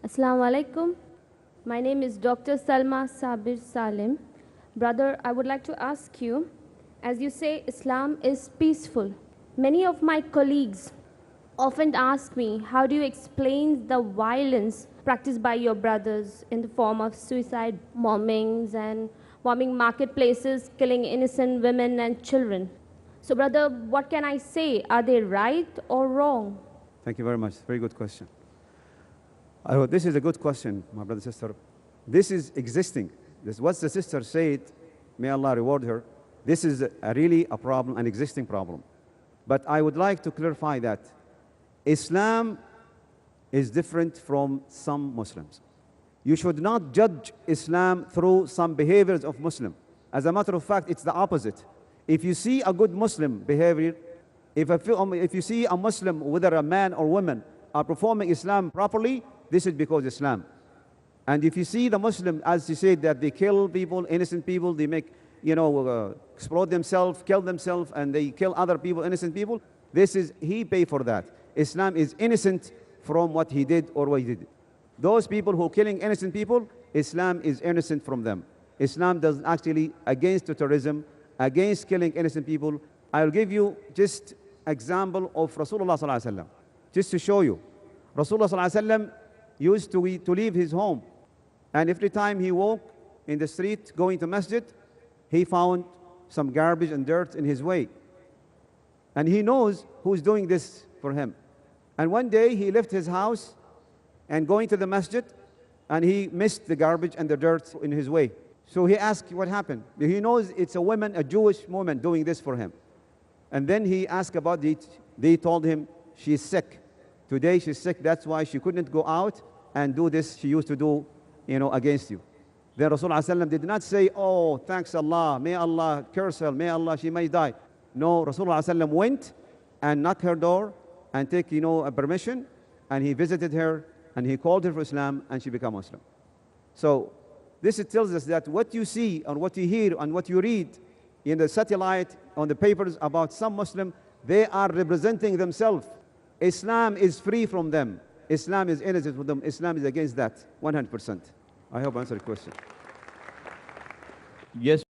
Assalamu alaikum. My name is Dr. Salma Sabir Salim. Brother, I would like to ask you, as you say Islam is peaceful, many of my colleagues often ask me, how do you explain the violence practiced by your brothers in the form of suicide bombings and bombing marketplaces, killing innocent women and children? So, brother, what can I say? Are they right or wrong? Thank you very much. Very good question. This is a good question, my brother and sister. This is existing. This what the sister said, may Allah reward her. This is really a problem, an existing problem. But I would like to clarify that Islam is different from some Muslims. You should not judge Islam through some behaviors of Muslim. As a matter of fact, it's the opposite. If you see a good Muslim behavior, if you see a Muslim, whether a man or woman, are performing Islam properly, this is because Islam. And if you see the Muslim, as you said, that they kill people, innocent people, they make, explode themselves, kill themselves, and they kill other people, innocent people, he pay for that. Islam is innocent from what he did or what he did. Those people who are killing innocent people, Islam is innocent from them. Islam does actually against terrorism, against killing innocent people. I'll give you just example of Rasulullah sallallahu alaihi wasallam, just to show you. Rasulullah sallallahu alaihi wasallam used to leave his home, and every time he walked in the street going to masjid, he found some garbage and dirt in his way. And he knows who's doing this for him. And one day he left his house and going to the masjid, and he missed the garbage and the dirt in his way. So he asked what happened. He knows it's a woman, a Jewish woman doing this for him. And then he asked about it. They told him she's sick. Today she's sick, that's why she couldn't go out and do this she used to do, against you. Then Rasulullah did not say, oh, thanks Allah, may Allah curse her, may Allah, she may die. No, Rasulullah went and knocked her door and take, a permission, and he visited her and he called her for Islam, and she became Muslim. So this tells us that what you see and what you hear and what you read in the satellite, on the papers about some Muslim, they are representing themselves. Islam is free from them. Islam is innocent from them. Islam is against that, 100%. I hope I answered the question. Yes.